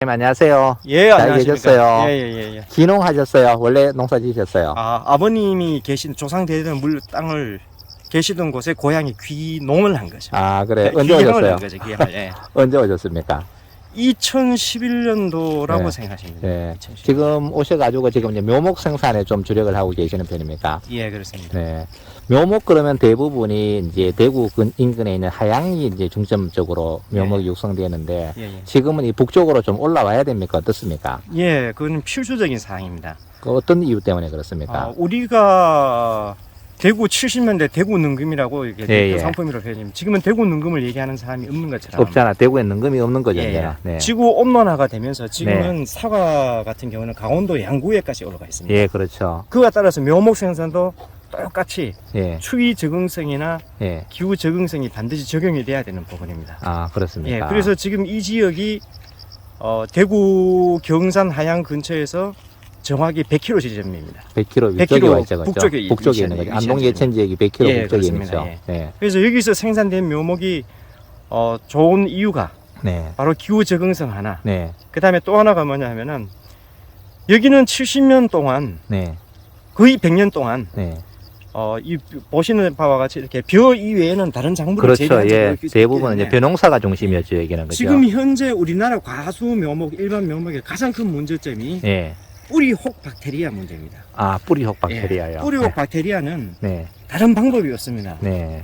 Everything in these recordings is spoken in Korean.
안녕하세요. 예, 잘 안녕하십니까. 계셨어요? 예. 귀농하셨어요? 원래 농사 지셨어요? 아버님이 계신 조상대대는 땅을 계시던 곳에 고향이 귀농을 한 거죠. 아, 그래. 언제 귀향을 오셨어요? 한 거죠, 귀향을. 예. 언제 오셨습니까? 2011년도라고 네. 생각하시면 돼요. 네. 2011. 지금 오셔가지고 지금 이제 묘목 생산에 좀 주력을 하고 계시는 편입니까? 예, 그렇습니다. 네. 묘목 그러면 대부분이 이제 대구 인근에 있는 하양이 이제 중점적으로 묘목이 육성되는데 예, 예. 지금은 이 북쪽으로 좀 올라와야 됩니까? 어떻습니까? 예, 그건 필수적인 사항입니다. 그 어떤 이유 때문에 그렇습니까? 우리가 대구 70년대 대구 능금이라고 이게 예, 예. 상품이라고 표현합니다. 지금은 대구 능금을 얘기하는 사람이 없는 것처럼. 없잖아. 대구에 능금이 없는 거죠. 예, 이제. 예. 네. 지구 온난화가 되면서 지금은 사과 같은 경우는 강원도 양구에까지 올라가 있습니다. 예, 그렇죠. 그와 따라서 묘목 생산도 똑같이 예, 추위 적응성이나 예. 기후 적응성이 반드시 적용이 돼야 되는 부분입니다. 아, 그렇습니까? 예, 그래서 지금 이 지역이 대구 경산 하양 근처에서 정확히 100km 지점입니다. 100km 100km 위쪽에 와 있죠. 북쪽에 북쪽에 있는 거죠. 위치한 안동 예천 지역이 100km 예, 북쪽에 있죠. 그렇습니다. 예. 네. 그래서 여기서 생산된 묘목이 좋은 이유가 네. 바로 기후 적응성 하나. 네. 그 다음에 또 하나가 뭐냐 하면은 여기는 70년 동안 네. 거의 100년 동안 네. 이 보시는 바와 같이 이렇게 벼 이외에는 다른 작물을 그렇죠. 재배한 적이 예. 없기 대부분은 이제 때문에 벼농사가 중심이었죠. 여기는 그죠? 지금 현재 우리나라 과수 묘목 일반 묘목의 가장 큰 문제점이 예. 뿌리 혹 박테리아 문제입니다. 아, 뿌리 혹 박테리아요. 예, 뿌리 혹 박테리아는 네. 다른 방법이 없습니다. 네.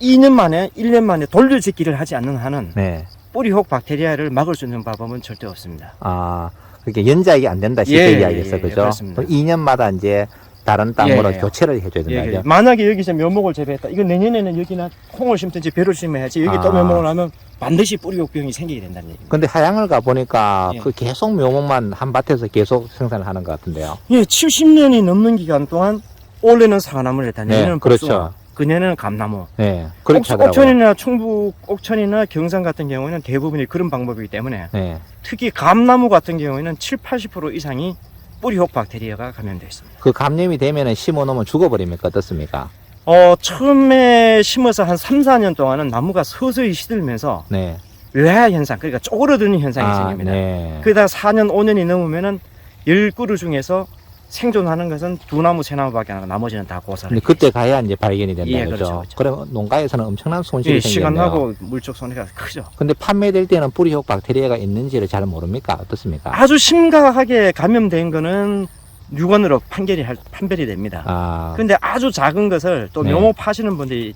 2년 만에 1년 만에 돌려짓기를 하지 않는 한은 네. 뿌리 혹 박테리아를 막을 수 있는 방법은 절대 없습니다. 아, 그렇게 연작이 안 된다 쉽게 예, 이야기해서 예, 그죠? 그렇습니다. 그럼 2년마다 이제 다른 땅으로 예, 예. 교체를 해줘야 된다. 예, 죠 만약에 여기서 묘목을 재배했다. 이건 내년에는 여기나 콩을 심든지 벼를 심어야지 여기 또 아. 묘목을 하면 반드시 뿌리 혹병이 생기게 된다는 얘기입니다. 근데 하양을 가 보니까 예. 그 계속 묘목만 한 밭에서 계속 생산을 하는 것 같은데요. 예, 70년이 넘는 기간 동안 올해는 사과나무를 했다. 내년은 네, 그렇죠. 복숭아, 그년에는 감나무. 네. 그렇게 하더라고요. 옥천이나 충북 옥천이나 경산 같은 경우에는 대부분이 그런 방법이기 때문에 네. 특히 감나무 같은 경우에는 7, 80% 이상이 뿌리혹 박테리아가 감염되어 있습니다. 그 감염이 되면은 심어 놓으면 죽어버립니까? 어떻습니까? 처음에 심어서 한 3, 4년 동안은 나무가 서서히 시들면서 네. 외화 현상, 그러니까 쪼그러드는 현상이 생깁니다. 네. 그러다 4년, 5년이 넘으면은 10그루 중에서 생존하는 것은 2나무, 3나무밖에 안 하고 나머지는 다 고사를. 근데 그때 가야 이제 발견이 된다 예, 거죠. 그렇죠, 그렇죠. 그러면 농가에서는 엄청난 손실이 예, 생겼네요. 시간하고 물적 손해가 크죠. 근데 판매될 때는 뿌리혹 박테리아가 있는지를 잘 모릅니까? 어떻습니까? 아주 심각하게 감염된 거는 유건으로 판별이 됩니다. 아, 근데 아주 작은 것을 또 네. 묘목 파시는 분들이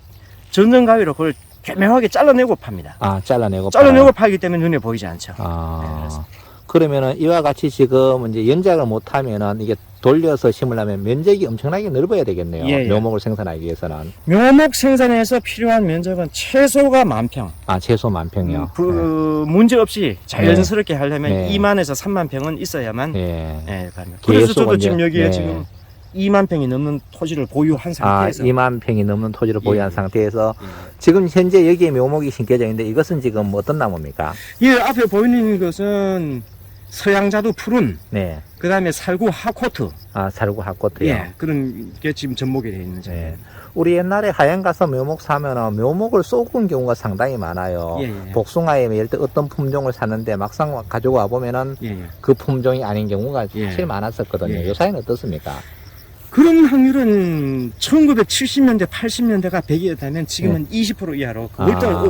전정가위로 그걸 교묘하게 잘라내고 팝니다. 잘라내고 잘라내고 파기 때문에 눈에 보이지 않죠. 네, 아, 그렇습니다. 그러면은 이와 같이 지금 이제 연작을 못하면은 이게 돌려서 심으려면 면적이 엄청나게 넓어야 되겠네요. 예, 예. 묘목을 생산하기 위해서는. 묘목 생산에서 필요한 면적은 최소가 10,000평. 최소 10,000평이요. 문제 없이 자연스럽게 하려면 네. 2만에서 3만 평은 있어야만. 네. 예, 가능해요. 그래서 저도 계속 지금 이제, 여기에 네. 지금 2만 평이 넘는 토지를 보유한 상태에서 2만 평이 넘는 토지를 보유한 예. 상태에서 예. 지금 현재 여기에 묘목이 심겨져 있는데 이것은 지금 어떤 나무입니까? 예, 앞에 보이는 것은 서양자두 푸른, 네. 그 다음에 살구 하코트. 살구 핫코트요. 예, 그런 게 지금 접목이 되어 있는 점이에요. 네. 우리 옛날에 하양 가서 묘목 사면은 묘목을 쏘은 경우가 상당히 많아요. 예, 예. 복숭아에 예를 들어 어떤 품종을 샀는데 막상 가지고 와 보면은 예, 예. 그 품종이 아닌 경우가 예. 사실 많았었거든요. 예. 요사이는 어떻습니까? 그런 확률은 1970년대, 80년대가 100이었다면 지금은 20% 이하로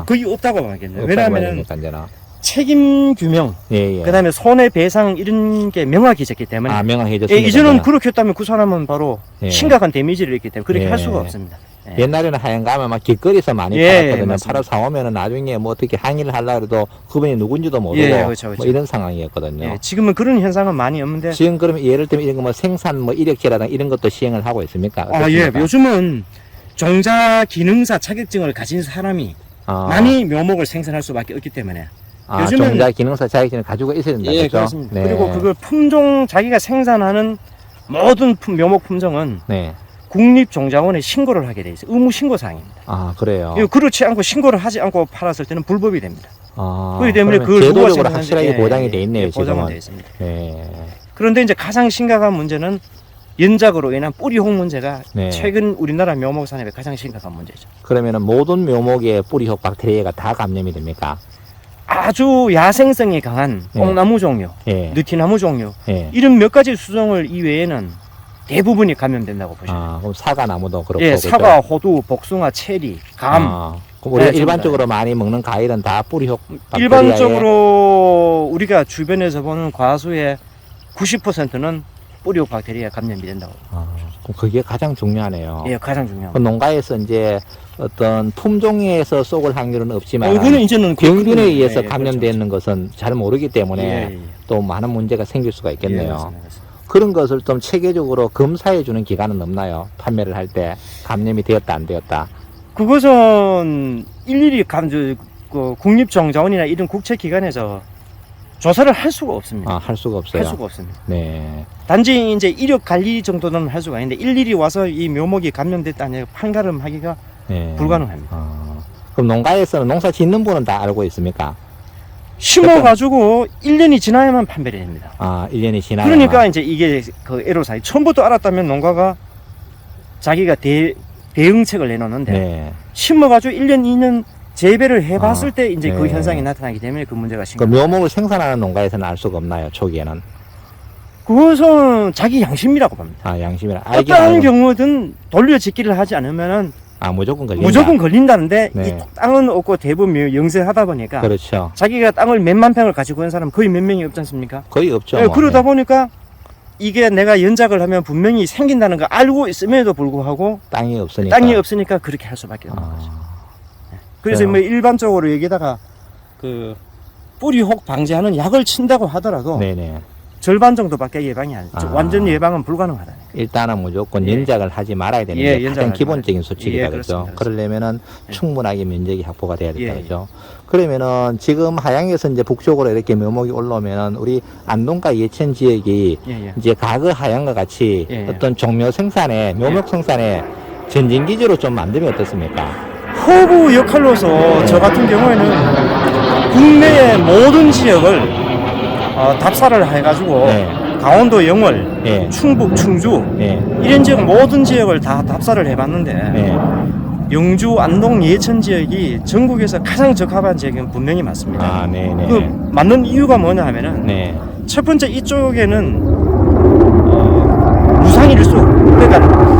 거의 없다고 하겠네요. 왜냐하면 책임 규명, 예, 예. 그 다음에 손해배상 이런 게 명확해졌기 때문에 명확해졌습니다. 예, 이전은 그렇게 했다면 그 사람은 바로 예. 심각한 데미지를 입기 때문에 그렇게 예. 할 수가 없습니다. 예. 옛날에는 하양 가면 막 길거리에서 많이 예, 팔았거든요. 맞습니다. 팔아 사오면은 나중에 뭐 어떻게 항의를 하려고 해도 그분이 누군지도 모르고 예, 그렇죠, 그렇죠. 뭐 이런 상황이었거든요. 예, 지금은 그런 현상은 많이 없는데 지금 그러면 예를 들면 이런 거 뭐 생산 뭐 이력제라든가 이런 것도 시행을 하고 있습니까? 예, 어떻습니까? 요즘은 종자 기능사 자격증을 가진 사람이 많이 묘목을 생산할 수밖에 없기 때문에 요즘은- 종자 기능사 자격증을 가지고 있어야 된다. 예, 그렇죠? 그렇습니다. 네. 그리고 그걸 품종 자기가 생산하는 모든 묘목 품종은 네. 국립종자원에 신고를 하게 돼 있어요. 의무 신고 사항입니다. 그래요. 그렇지 않고 신고를 하지 않고 팔았을 때는 불법이 됩니다. 그렇기 때문에 그러면 그걸 누가 제도적으로 생산하는지- 확실하게 보장이 돼 있네요, 보장은 지금은. 돼 있습니다. 네. 그런데 이제 가장 심각한 문제는 연작으로 인한 뿌리혹 문제가 네. 최근 우리나라 묘목 산업의 가장 심각한 문제죠. 그러면은 모든 묘목에 뿌리혹 박테리아가 다 감염이 됩니까? 아주 야생성이 강한 예. 뽕나무 종류, 예. 느티나무 종류 예. 이런 몇 가지 수종을 이외에는 대부분이 감염된다고 보시면 돼요. 아, 그럼 사과나무도 그렇고. 예, 그죠? 사과, 호두, 복숭아, 체리, 감. 아, 그럼 우리가 네, 일반적으로 많이 먹는 과일은 다 뿌리효 박테리아에 일반적으로 우리가 주변에서 보는 과수의 90%는 뿌리옥 박테리아 감염이 된다고. 그럼 그게 가장 중요하네요. 예, 가장 중요한. 그 농가에서 이제 어떤 품종에서 쏘을 확률은 없지만 이거는 이제는 병균에 그- 의해서 예, 감염되는 것은 잘 모르기 때문에 예, 예. 또 많은 문제가 생길 수가 예, 있겠네요. 그렇습니다. 그런 것을 좀 체계적으로 검사해 주는 기관은 없나요? 판매를 할 때 감염이 되었다 안 되었다. 그것은 일일이 그 국립정자원이나 이런 국책기관에서 조사를 할 수가 없습니다. 할 수가 없어요. 할 수가 없습니다. 네. 단지 이제 이력 관리 정도는 할 수가 있는데 일일이 와서 이 묘목이 감염됐다 아니라 판가름하기가 네. 불가능합니다. 그럼 농가에서는 농사 짓는 분은 다 알고 있습니까? 심어가지고 1년이 지나야만 판별이 됩니다. 1년이 지나야. 그러니까 이제 이게 그 애로사항. 처음부터 알았다면 농가가 자기가 대응책을 내놓는데 네. 심어가지고 1년, 2년 재배를 해봤을 때 이제 그 네. 현상이 나타나기 때문에 그 문제가 그 심각합니다. 묘목을 생산하는 농가에서는 알 수가 없나요? 초기에는. 그것은 자기 양심이라고 봅니다. 양심이라. 어떠한 경우든 돌려짓기를 하지 않으면은 무조건 걸린다. 무조건 걸린다는데 네. 이 땅은 없고 대부분 영세하다 보니까 그렇죠. 자기가 땅을 몇만 평을 가지고 있는 사람 거의 몇 명이 없지 않습니까? 거의 없죠. 예, 뭐. 그러다 보니까 이게 내가 연작을 하면 분명히 생긴다는 거 알고 있음에도 불구하고 땅이 없으니까. 땅이 없으니까 그렇게 할 수밖에 없는 거죠. 그래서 그래요. 뭐 일반적으로 여기다가 그 뿌리혹 방지하는 약을 친다고 하더라도 네네. 절반 정도밖에 예방이 안 되죠. 아. 완전 예방은 불가능하다니까. 일단은 무조건 예. 연작을 하지 말아야 되는 예, 게 연작을 가장 하지 기본적인 말아야 수칙이다. 예, 그렇죠. 그렇습니다. 그러려면은 예. 충분하게 면적이 확보가 돼야 된다. 예, 그죠. 그러면은 지금 하양에서 이제 북쪽으로 이렇게 묘목이 올라오면은 우리 안동과 예천 지역이 예, 예. 이제 과거 하양과 같이 예, 예. 어떤 종묘 생산에 묘목 생산에 전진 기지로 좀 만들면 어떻습니까? 허브 역할로서 저 같은 경우에는 국내의 모든 지역을 답사를 해가지고 네. 강원도 영월, 예. 충북, 충주 예. 이런 지역 모든 지역을 다 답사를 해봤는데 예. 영주, 안동, 예천 지역이 전국에서 가장 적합한 지역은 분명히 맞습니다. 네네. 그 맞는 이유가 뭐냐 하면은 네. 첫 번째 이쪽에는 무상일수 그러니까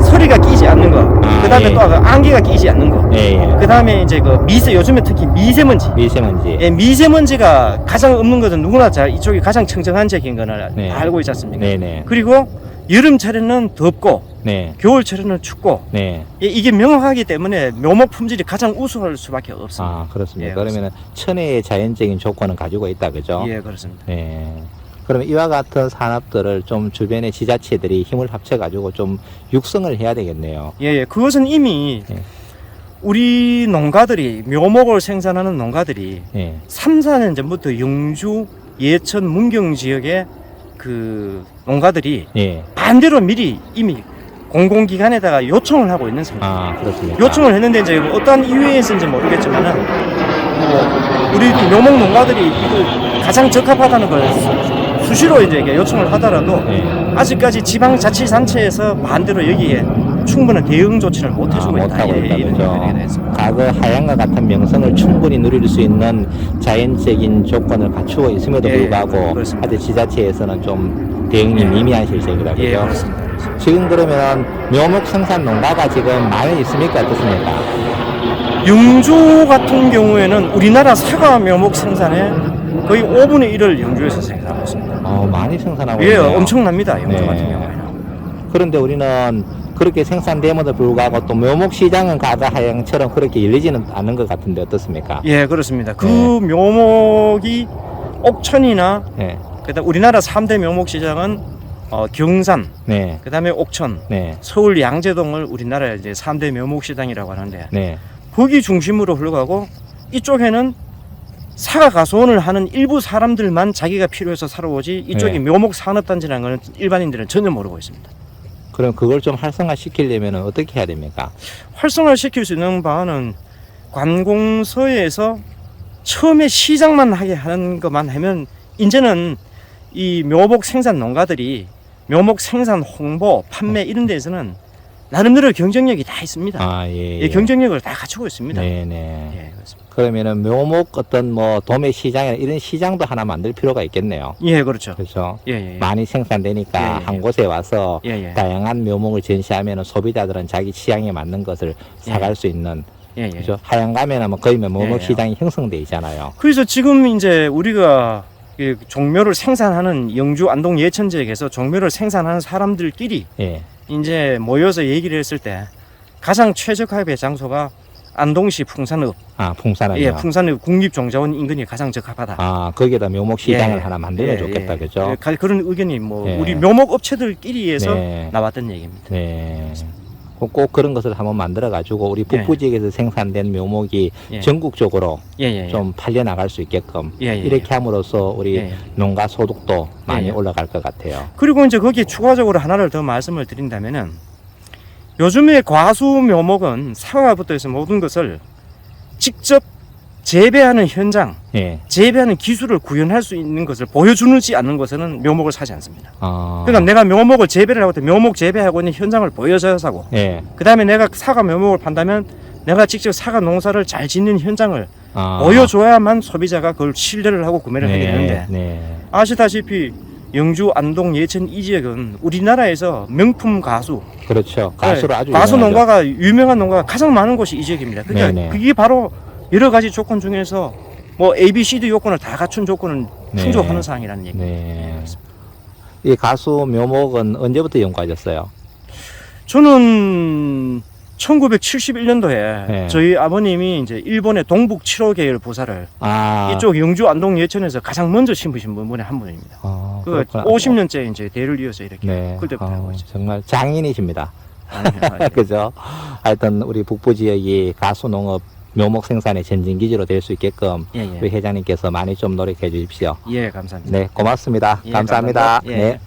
서리가 끼지 않는 거, 그 다음에 예. 또 안개가 끼지 않는 거, 예. 예. 그 다음에 이제 그 요즘에 특히 미세먼지. 미세먼지. 예, 미세먼지가 가장 없는 것은 누구나 이쪽이 가장 청정한 지역인 거는 네. 다 알고 있지 않습니까? 네네. 그리고 여름철에는 덥고 네. 겨울철에는 춥고 네. 이게 명확하기 때문에 묘목 품질이 가장 우수할 수밖에 없습니다. 그렇습니다. 예, 그러면은 천혜의 자연적인 조건은 가지고 있다, 그죠? 예, 그렇습니다. 네. 그러면 이와 같은 산업들을 좀 주변의 지자체들이 힘을 합쳐가지고 좀 육성을 해야 되겠네요. 예, 예. 그것은 이미 예. 우리 농가들이 묘목을 생산하는 농가들이 예. 3, 4년 전부터 영주, 예천, 문경 지역의 그 농가들이 예. 반대로 미리 이미 공공기관에다가 요청을 하고 있는 상태. 그렇습니다. 요청을 했는데 이제 어떤 이유에서인지 모르겠지만은 뭐 우리 묘목 농가들이 이거 가장 적합하다는 걸 수시로 이제 이렇게 요청을 하더라도 예. 아직까지 지방자치단체에서 반대로 여기에 충분한 대응 조치를 못 해주고 있다. 못하고 있다, 이런 그죠? 얘기가 됐습니다. 과거 하양과 같은 명성을 충분히 누릴 수 있는 자연적인 조건을 갖추고 있음에도 예, 불구하고 그렇습니다. 아직 지자체에서는 좀 대응이 미미한 실정이다, 예, 그죠? 그렇습니다. 지금 그러면 묘목 생산 농가가 지금 많이 있습니까? 어떻습니까? 영주 같은 경우에는 우리나라 사과 묘목 생산의 거의 5분의 1을 영주에서 생산하고 있습니다. 많이 생산하고 예, 있네요. 엄청납니다. 영주 네. 같은 경우에는. 그런데 우리는 그렇게 생산됨에도 불구하고 또 묘목 시장은 과거 하양처럼 그렇게 열리지는 않는 것 같은데 어떻습니까? 예, 그렇습니다. 그 네. 묘목이 옥천이나 네, 그다음 우리나라 3대 묘목 시장은 경산, 네, 그다음에 옥천, 네, 서울 양재동을 우리나라의 이제 3대 묘목 시장이라고 하는데 네. 거기 중심으로 흘러가고 이쪽에는 사과 가수원을 하는 일부 사람들만 자기가 필요해서 살아오지 이쪽이 네. 묘목 산업단지라는 거는 일반인들은 전혀 모르고 있습니다. 그럼 그걸 좀 활성화 시키려면 어떻게 해야 됩니까? 활성화시킬 수 있는 바는 관공서에서 처음에 시장만 하게 하는 것만 하면 이제는 이 묘목 생산 농가들이 묘목 생산 홍보 판매 이런 데에서는 나름대로 경쟁력이 다 있습니다. 예, 예, 경쟁력을 다 갖추고 있습니다. 네, 네. 예, 그렇습니다. 그러면은 묘목 어떤 뭐 도매 시장이나 이런 시장도 하나 만들 필요가 있겠네요. 예, 그렇죠. 그렇죠. 예, 예. 많이 생산되니까 예, 예. 한 곳에 와서 예, 예. 다양한 묘목을 전시하면은 소비자들은 자기 취향에 맞는 것을 사갈 수 있는 예, 예. 그죠. 하얀 가면은 뭐 거의 묘목 예, 예. 시장이 형성돼 있잖아요. 그래서 지금 이제 우리가 이 종묘를 생산하는 영주 안동 예천 지역에서 종묘를 생산하는 사람들끼리 예. 이제 모여서 얘기를 했을 때 가장 최적화의 장소가 안동시 풍산읍, 아, 풍산은요. 예, 풍산읍 국립종자원 인근이 가장 적합하다. 아, 거기에다 묘목 시장을 예, 하나 만들면 예, 좋겠다. 예. 그죠? 예, 그런 의견이 뭐 예. 우리 묘목 업체들끼리 해서 네. 나왔던 얘기입니다. 네. 꼭 그런 것을 한번 만들어 가지고 우리 북부 지역에서 생산된 묘목이 예. 전국적으로 예, 예, 예. 좀 팔려 나갈 수 있게끔 예, 예, 이렇게 함으로써 우리 예, 예. 농가 소득도 많이 예. 올라갈 것 같아요. 그리고 이제 거기에 추가적으로 하나를 더 말씀을 드린다면은 요즘에 과수 묘목은 사과부터 해서 모든 것을 직접 재배하는 현장, 예. 재배하는 기술을 구현할 수 있는 것을 보여주지 않는 것에는 묘목을 사지 않습니다. 아. 그러니까 내가 묘목을 재배를 하고 때 묘목 재배하고 있는 현장을 보여줘야 사고, 예. 그 다음에 내가 사과 묘목을 판다면 내가 직접 사과 농사를 잘 짓는 현장을 아. 보여줘야만 소비자가 그걸 신뢰를 하고 구매를 하게 되는데, 네. 아시다시피 영주, 안동, 예천 이 지역은 우리나라에서 명품 가수, 그렇죠. 가수로 아주 가수 유명하죠. 농가가 유명한 농가가 가장 많은 곳이 이 지역입니다. 그러니까 네네. 그게 바로 여러 가지 조건 중에서 뭐 A, B, C, D 요건을 다 갖춘 조건을 네. 충족하는 사항이라는 얘기입니다. 네. 이 가수 묘목은 언제부터 연구하셨어요? 저는 1971년도에 네. 저희 아버님이 이제 일본의 동북 7호 계열 보사를 아. 이쪽 영주, 안동, 예천에서 가장 먼저 심으신 분의 한 분입니다. 아, 그 그렇구나. 50년째 이제 대를 이어서 이렇게 네. 그때부터 하고 있죠. 정말 장인이십니다. 아닙니다. 그죠? 하여튼 우리 북부 지역이 가수 농업 묘목 생산의 전진 기지로 될 수 있게끔 예, 예. 우리 회장님께서 많이 좀 노력해 주십시오. 예, 감사합니다. 네, 고맙습니다. 예, 감사합니다. 감사합니다. 예. 네.